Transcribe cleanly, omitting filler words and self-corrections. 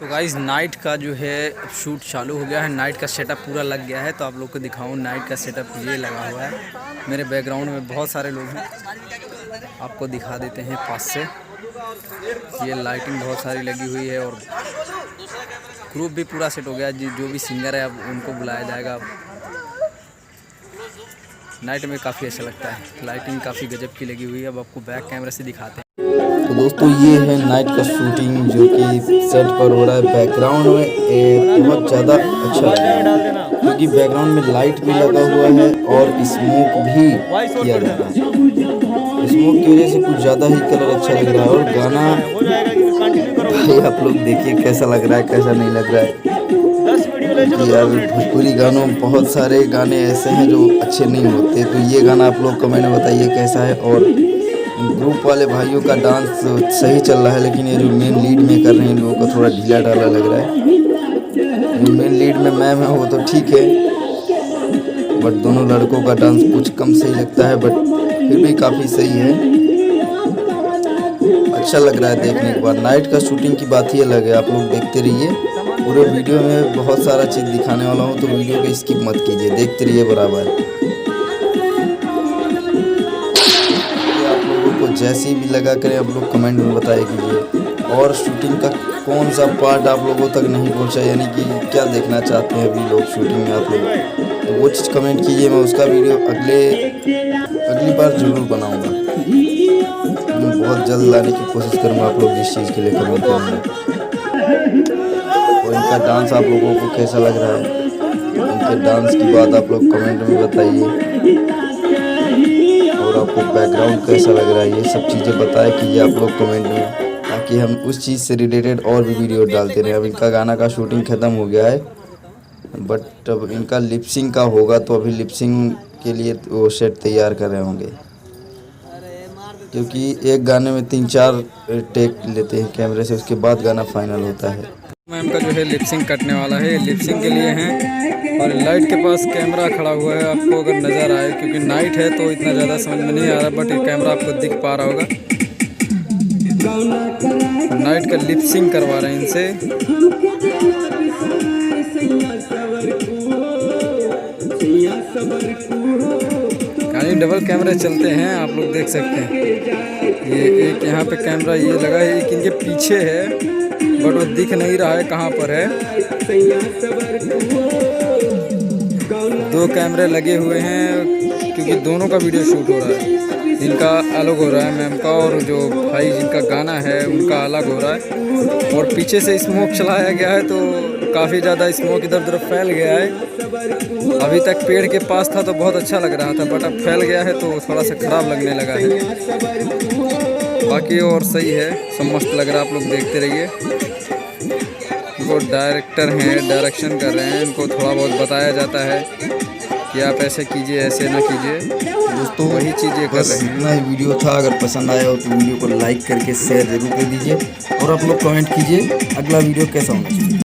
तो guys night का जो है शूट चालू हो गया है। नाइट का सेटअप पूरा लग गया है, तो आप लोग को दिखाऊं नाइट का सेटअप ये लगा हुआ है। मेरे बैकग्राउंड में बहुत सारे लोग हैं, आपको दिखा देते हैं पास से। ये लाइटिंग बहुत सारी लगी हुई है और ग्रुप भी पूरा सेट हो गया। जो भी सिंगर है अब उनको बुलाया जाएगा। अब नाइट में काफ़ी अच्छा लगता है, लाइटिंग काफ़ी गजब की लगी हुई है। अब आपको बैक कैमरे से दिखाते हैं। तो दोस्तों ये है नाइट का शूटिंग जो कि सेट पर हो रहा है। बैकग्राउंड में बहुत ज़्यादा अच्छा लग रहा है क्योंकि बैकग्राउंड में लाइट भी लगा हुआ है और स्मोक भी किया जा रहा है। स्मोक की वजह से कुछ ज़्यादा ही कलर अच्छा लग रहा है। और गाना भाई आप लोग देखिए कैसा लग रहा है, कैसा नहीं लग रहा है। यार भोजपुरी गानों में बहुत सारे गाने ऐसे हैं जो अच्छे नहीं होते, तो ये गाना आप लोग कमेंट में बताइए कैसा है। और ग्रुप वाले भाइयों का डांस सही चल रहा है, लेकिन ये जो मेन लीड में कर रहे हैं इन लोगों को थोड़ा ढीला ढाला लग रहा है। जो मेन लीड में मैम है वो तो ठीक है, बट दोनों लड़कों का डांस कुछ कम सही लगता है, बट फिर भी काफ़ी सही है, अच्छा लग रहा है देखने के बाद। नाइट का शूटिंग की बात ही अलग है, आप लोग देखते रहिए। पूरे वीडियो में बहुत सारा चीज़ दिखाने वाला हूँ, तो वीडियो को स्किप मत कीजिए, देखते रहिए बराबर। आप लोगों को जैसी भी लगा करें आप लोग कमेंट में बताया कीजिए। और शूटिंग का कौन सा पार्ट आप लोगों तक नहीं पहुंचा, यानी कि क्या देखना चाहते हैं अभी लोग शूटिंग में आप लोग, तो वो चीज़ कमेंट कीजिए। मैं उसका वीडियो अगली बार ज़रूर बनाऊंगा। मैं बहुत जल्द लाने की कोशिश करूंगा, आप लोग जिस चीज़ के लिए कमेंट करेंगे। और इनका डांस आप लोगों को कैसा लग रहा है, इनके डांस की बात आप लोग कमेंट में बताइए। और आपको बैकग्राउंड कैसा लग रहा है, ये सब चीज़ें बताया कीजिए आप लोग कमेंट में, ताकि हम उस चीज़ से रिलेटेड और भी वीडियो डालते रहें। अब इनका गाना का शूटिंग ख़त्म हो गया है, बट अब इनका लिपसिंग का होगा, तो अभी लिपसिंग के लिए वो सेट तैयार कर रहे होंगे, क्योंकि एक गाने में 3-4 टेक लेते हैं कैमरे से, उसके बाद गाना फाइनल होता है। मैम का जो है लिपसिंग कटने वाला है, लिपसिंग के लिए हैं। और लाइट के पास कैमरा खड़ा हुआ है, आपको अगर नज़र आए, क्योंकि नाइट है तो इतना ज़्यादा समझ में नहीं आ रहा, बट ये कैमरा आपको दिख पा रहा होगा। नाइट का लिपसिंग करवा रहे हैं इनसे। यानी डबल कैमरे चलते हैं, आप लोग देख सकते हैं। ये एक यहाँ पे कैमरा ये लगा है, एक इनके पीछे है, बट वो दिख नहीं रहा है कहाँ पर है। 2 कैमरे लगे हुए हैं, क्योंकि दोनों का वीडियो शूट हो रहा है। इनका अलग हो रहा है मैम का, और जो भाई जिनका गाना है उनका अलग हो रहा है। और पीछे से स्मोक चलाया गया है, तो काफ़ी ज़्यादा स्मोक इधर उधर फैल गया है। अभी तक पेड़ के पास था तो बहुत अच्छा लग रहा था, बट अब फैल गया है तो थोड़ा सा ख़राब लगने लगा है। बाकी और सही है, सब मस्त लग रहा है, आप लोग देखते रहिए। वो डायरेक्टर हैं, डायरेक्शन कर रहे हैं, इनको थोड़ा बहुत बताया जाता है कि आप ऐसे कीजिए, ऐसे ना कीजिए। दोस्तों वही चीज़ें कर रहे हैं। इतना ही वीडियो था, अगर पसंद आया हो तो वीडियो को लाइक करके शेयर जरूर कर दीजिए। और आप लोग कमेंट कीजिए अगला वीडियो कैसा होना चाहिए।